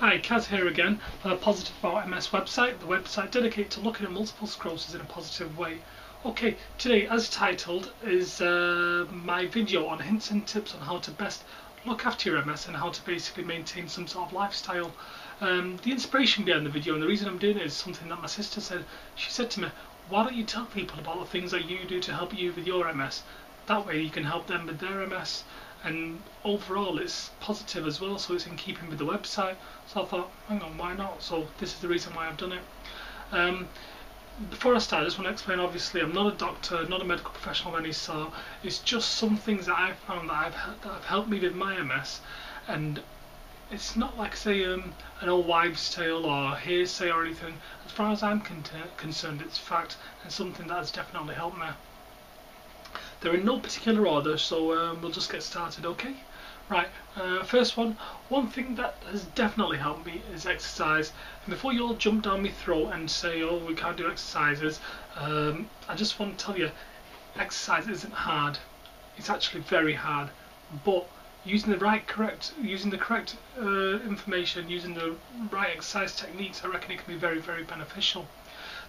Hi, Kaz here again for the Positive About MS website, the website dedicated to looking at multiple sclerosis in a positive way. Okay, today, as titled, is my video on hints and tips on how to best look after your MS and how to basically maintain some sort of lifestyle. The inspiration behind the video and the reason I'm doing it is something that my sister said. She said to me, why don't you tell people about the things that you do to help you with your MS? That way you can help them with their MS. And overall it's positive as well, so it's in keeping with the website. So I thought, hang on, why not? So this is the reason why I've done it. Before I start, I just want to explain, obviously I'm not a doctor, not a medical professional of any sort. It's just some things that I've found that have helped me with my MS, and it's not like, say, an old wives' tale or hearsay or anything. As far as I'm concerned, it's fact and something that has definitely helped me. They're in no particular order, so we'll just get started, okay? Right, first one thing that has definitely helped me is exercise. And before you all jump down my throat and say, oh, we can't do exercises, I just want to tell you, exercise isn't hard. It's actually very hard, but using the correct information, using the right exercise techniques, I reckon it can be very, very beneficial.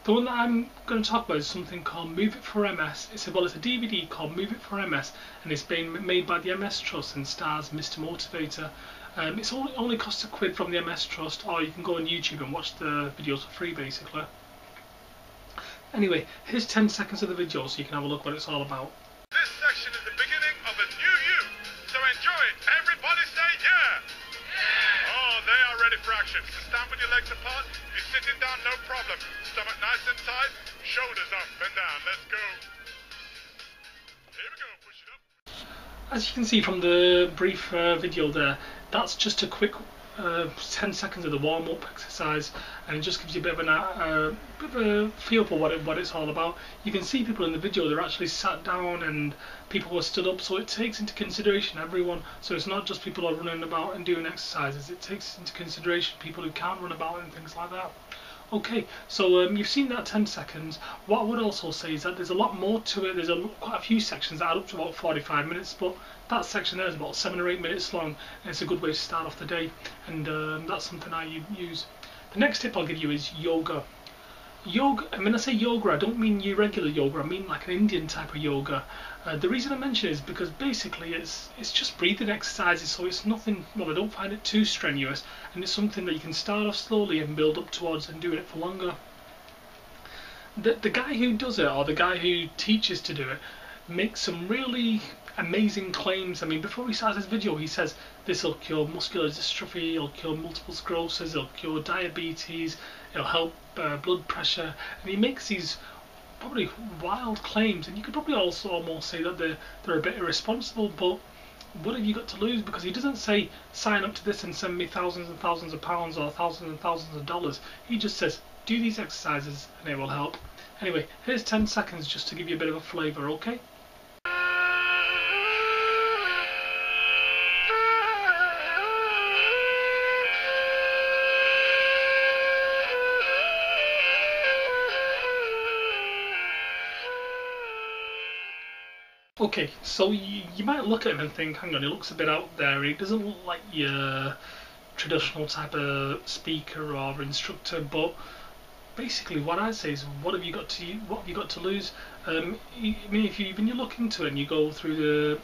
The one that I'm going to talk about is something called Move It for MS. It's a DVD called Move It for MS, and it's been made by the MS Trust and stars Mr. Motivator. It's only costs £1 from the MS Trust, or you can go on YouTube and watch the videos for free, basically. Anyway, here's 10 seconds of the video so you can have a look what it's all about. This section is the beginning of a new you, so enjoy it. Everybody say yeah! Oh, they are ready for action. So stand with your legs apart. If you're sitting down, no problem. Stomach nice and tight. Shoulders up and down. Let's go. Here we go. Push it up. As you can see from the brief video there, that's just a quick 10 seconds of the warm-up exercise, and it just gives you a bit of a feel for what it's all about. You can see people in the video, they're actually sat down and people were stood up, so it takes into consideration everyone. So it's not just people who are running about and doing exercises, it takes into consideration people who can't run about and things like that. Okay, so you've seen that 10 seconds. What I would also say is that there's a lot more to it. There's quite a few sections that add up to about 45 minutes, but that section there is about 7 or 8 minutes long, and it's a good way to start off the day, and that's something I use. The next tip I'll give you is yoga. Yoga, and when I say yoga, I don't mean your regular yoga, I mean like an Indian type of yoga. The reason I mention it is because basically it's just breathing exercises, so it's nothing, well, I don't find it too strenuous, and it's something that you can start off slowly and build up towards and doing it for longer. The guy who does it, or the guy who teaches to do it, makes some really amazing claims. I mean, before he starts his video, he says this will cure muscular dystrophy, it'll cure multiple sclerosis, it'll cure diabetes, it'll help blood pressure, and he makes these probably wild claims, and you could probably also almost say that they're a bit irresponsible, but what have you got to lose? Because he doesn't say sign up to this and send me thousands and thousands of pounds or thousands and thousands of dollars. He just says do these exercises and it will help. Anyway, here's 10 seconds just to give you a bit of a flavour, okay? Okay, so you might look at him and think, hang on, he looks a bit out there, he doesn't look like your traditional type of speaker or instructor, but basically what I say is, what have you got to lose? I mean, when you look into it and you go through the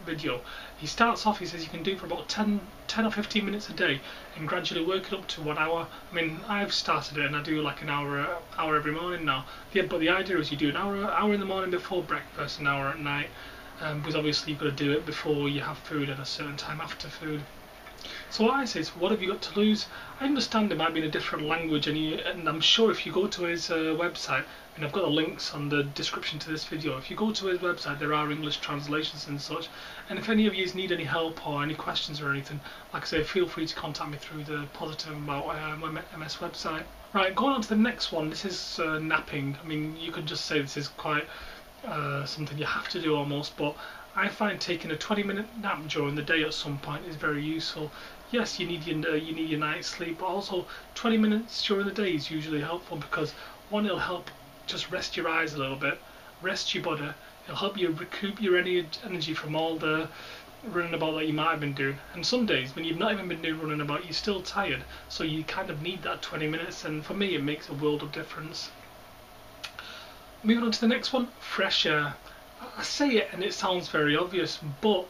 video, he starts off, he says you can do for about 10 or 15 minutes a day and gradually work it up to 1 hour. I mean, I've started it and I do like an hour every morning now. Yeah, but the idea is you do an hour in the morning before breakfast, an hour at night, because obviously you've got to do it before you have food and a certain time after food. So what I say is, what have you got to lose? I understand it might be in a different language, and I'm sure if you go to his website, and I've got the links on the description to this video, if you go to his website there are English translations and such, and if any of you need any help or any questions or anything, like I say, feel free to contact me through the Positive About MS website. Right, going on to the next one, this is napping. I mean, you could just say this is quite something you have to do almost, but I find taking a 20-minute nap during the day at some point is very useful. Yes, you need your night's sleep, but also 20 minutes during the day is usually helpful, because one, it'll help just rest your eyes a little bit, rest your body, it'll help you recoup your energy from all the running about that you might have been doing. And some days when you've not even been doing running about, you're still tired, so you kind of need that 20 minutes, and for me it makes a world of difference. Moving on to the next one, fresh air. I say it and it sounds very obvious, but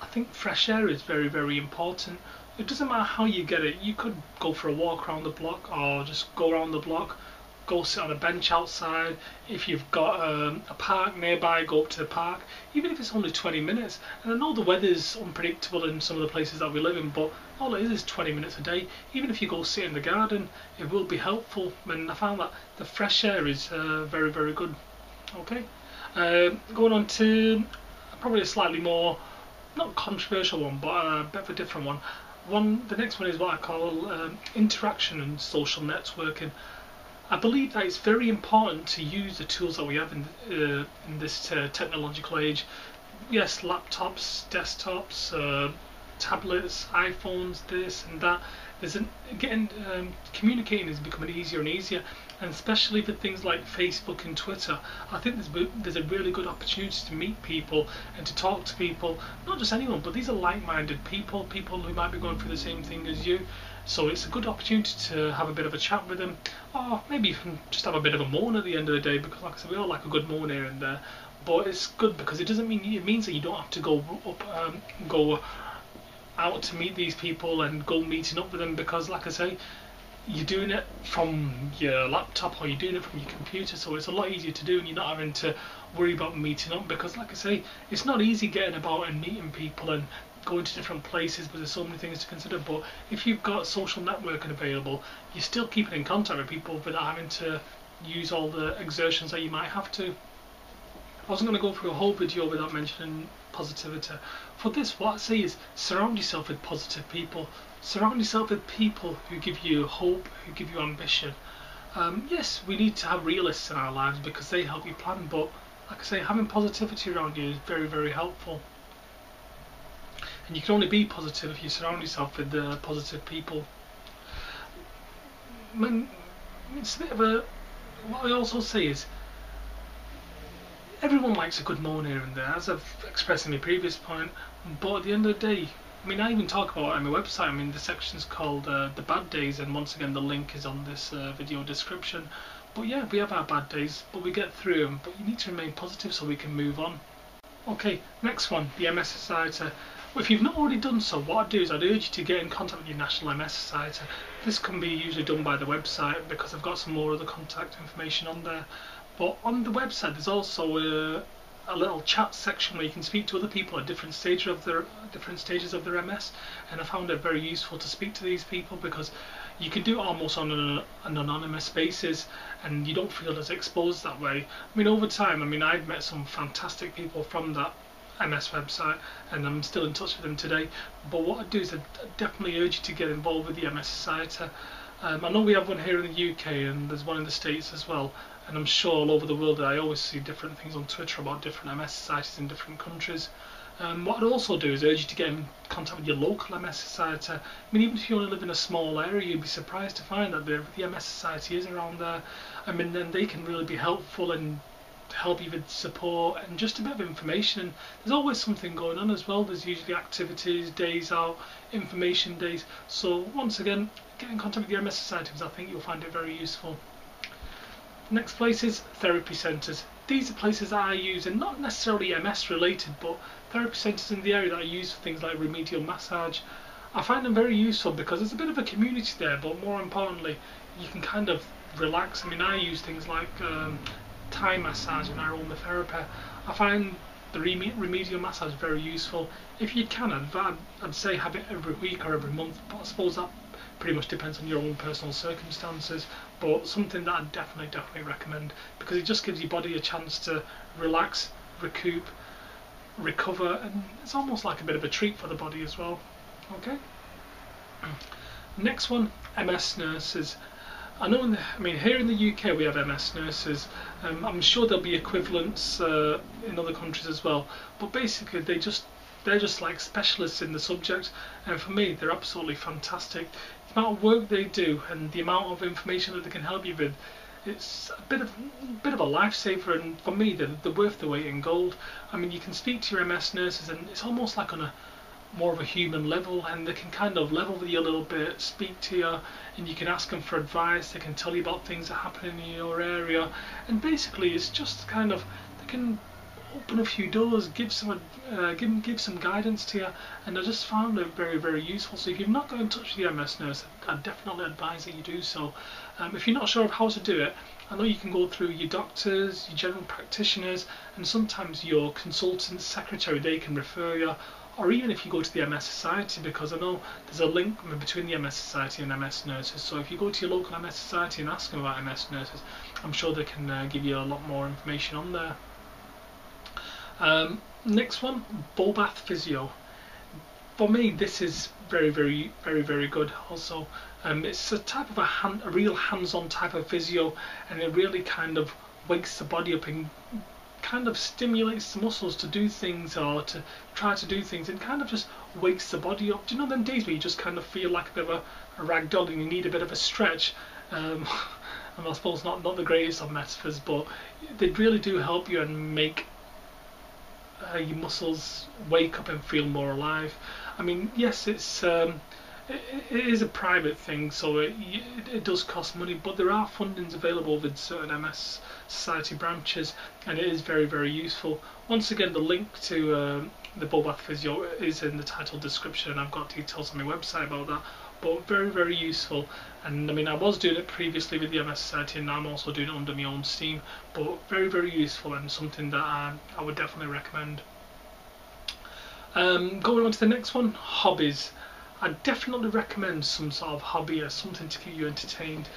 I think fresh air is very, very important. It doesn't matter how you get it. You could go for a walk around the block, or just go around the block, go sit on a bench outside. If you've got a park nearby, go up to the park, even if it's only 20 minutes. And I know the weather's unpredictable in some of the places that we live in, but all it is 20 minutes a day. Even if you go sit in the garden, it will be helpful. And I found that the fresh air is very, very good. Okay, going on to probably a slightly more, not controversial one, but a bit of a different one. The next one is what I call interaction and social networking. I believe that it's very important to use the tools that we have in this technological age. Yes, laptops, desktops, tablets, iPhones, this and that. Communicating is becoming easier and easier, and especially for things like Facebook and Twitter. I think there's a really good opportunity to meet people and to talk to people, not just anyone, but these are like-minded people who might be going through the same thing as you. So it's a good opportunity to have a bit of a chat with them, or maybe even just have a bit of a moan at the end of the day, because like I said, we all like a good moan here and there. But it's good because it means that you don't have to go out to meet these people and go meeting up with them, because like I say, you're doing it from your laptop or you're doing it from your computer, so it's a lot easier to do, and you're not having to worry about meeting up, because like I say, it's not easy getting about and meeting people and going to different places, but there's so many things to consider. But if you've got social networking available, you're still keeping in contact with people without having to use all the exertions that you might have to. I wasn't going to go through a whole video without mentioning positivity. For this, what I say is surround yourself with positive people. Surround yourself with people who give you hope, who give you ambition. Yes, we need to have realists in our lives because they help you plan, but like I say, having positivity around you is very, very helpful. And you can only be positive if you surround yourself with positive people. It's a bit of a... What I also say is, everyone likes a good moan here and there, as I've expressed in my previous point, but at the end of the day, I mean, I even talk about it on my website. I mean, the section's called The Bad Days, and once again the link is on this video description. But yeah, we have our bad days, but we get through them, but you need to remain positive so we can move on. Okay, next one, the MS Society. Well, if you've not already done so, what I'd do is I'd urge you to get in contact with your National MS Society. This can be usually done by the website, because I've got some more of the contact information on there. But on the website there's also a little chat section where you can speak to other people at different stages of their MS, and I found it very useful to speak to these people because you can do it almost on an anonymous basis, and you don't feel as exposed that way. I mean, over time, I mean, I've met some fantastic people from that MS website, and I'm still in touch with them today. But what I do is I definitely urge you to get involved with the MS Society. I know we have one here in the UK, and there's one in the States as well, and I'm sure all over the world I always see different things on Twitter about different MS societies in different countries. What I'd also do is urge you to get in contact with your local MS society. I mean, even if you only live in a small area, you'd be surprised to find that the MS society is around there. I mean, then they can really be helpful and help you with support and just a bit of information. And there's always something going on as well. There's usually activities, days out, information days. So once again, get in contact with your MS society because I think you'll find it very useful. Next place is therapy centres. These are places that I use, and not necessarily MS related, but therapy centres in the area that I use for things like remedial massage. I find them very useful because there's a bit of a community there, but more importantly, you can kind of relax. I mean, I use things like Thai massage and aromatherapy. I find the remedial massage very useful. If you can, I'd say have it every week or every month, but I suppose that pretty much depends on your own personal circumstances, but something that I definitely recommend, because it just gives your body a chance to relax, recoup, recover, and it's almost like a bit of a treat for the body as well. Okay. Next one, MS nurses. I know here in the UK we have MS nurses. I'm sure there'll be equivalents in other countries as well, but basically they're just like specialists in the subject, and for me they're absolutely fantastic. The amount of work they do and the amount of information that they can help you with it's a bit of a lifesaver, and for me they're worth the weight in gold. I mean, you can speak to your MS nurses, and it's almost like on a more of a human level, and they can kind of level with you a little bit, speak to you, and you can ask them for advice. They can tell you about things that happen in your area, and basically it's just kind of, they can open a few doors, give some guidance to you, and I just found it very, very useful. So if you've not got in touch with your MS nurse, I definitely advise that you do so. If you're not sure of how to do it, I know you can go through your doctors, your general practitioners, and sometimes your consultant secretary, they can refer you, or even if you go to the MS Society, because I know there's a link between the MS Society and MS nurses. So if you go to your local MS Society and ask them about MS nurses, I'm sure they can give you a lot more information on there. Next one, ball bath physio. For me, this is very, very, very, very good. Also, it's a type of a real hands-on type of physio, and it really kind of wakes the body up and kind of stimulates the muscles to do things, or to try to do things, and kind of just wakes the body up. Do you know them days where you just kind of feel like a bit of a rag doll and you need a bit of a stretch? And I suppose not the greatest of metaphors, but they really do help you and make your muscles wake up and feel more alive. I mean, yes, it is a private thing, so it does cost money, but there are fundings available with certain MS Society branches, and it is very, very useful. Once again, the link to the ball bath physio is in the title description, and I've got details on my website about that. But very, very useful. And I mean, I was doing it previously with the MS Society, and now I'm also doing it under my own steam. But very, very useful, and something that I would definitely recommend. Going on to the next one, hobbies. I definitely recommend some sort of hobby or something to keep you entertained.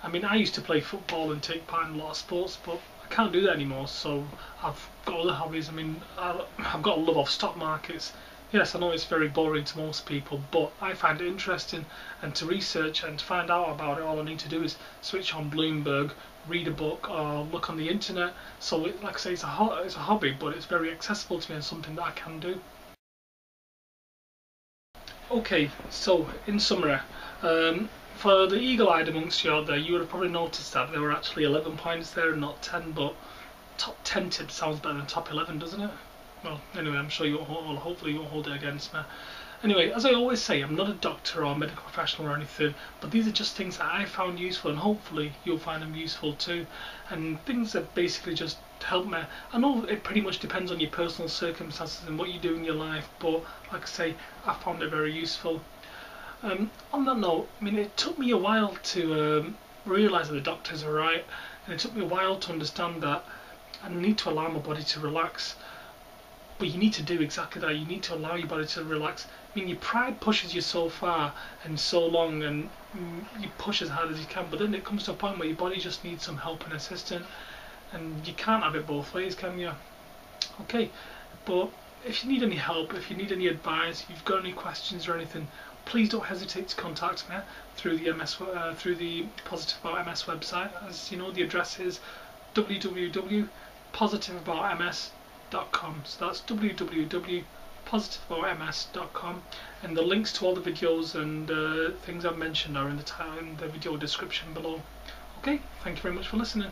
I mean, I used to play football and take part in a lot of sports, but I can't do that anymore, so I've got other hobbies. I mean, I've got a love of stock markets. Yes, I know it's very boring to most people, but I find it interesting, and to research and to find out about it, all I need to do is switch on Bloomberg, read a book, or look on the internet. So, like I say, it's a hobby, but it's very accessible to me and something that I can do. Okay, so in summary, for the eagle-eyed amongst you out there, you would have probably noticed that there were actually 11 points there and not 10, but top 10 tips sounds better than top 11, doesn't it? Well, anyway, I'm sure hopefully you won't hold it against me. Anyway, as I always say, I'm not a doctor or a medical professional or anything, but these are just things that I found useful, and hopefully you'll find them useful too. And things that basically just help me. I know it pretty much depends on your personal circumstances and what you do in your life, but like I say, I found it very useful. On that note, I mean, it took me a while to realise that the doctors are right, and it took me a while to understand that I need to allow my body to relax. But you need to do exactly that. You need to allow your body to relax. I mean, your pride pushes you so far and so long, and you push as hard as you can, but then it comes to a point where your body just needs some help and assistance, and you can't have it both ways, can you? Okay, but if you need any help, if you need any advice, if you've got any questions or anything, please don't hesitate to contact me through the through the Positive About MS website. As you know, the address is www.positiveaboutms.com. So that's www.positiveaboutms.com, and the links to all the videos and things I've mentioned are in the video description below. Okay, thank you very much for listening.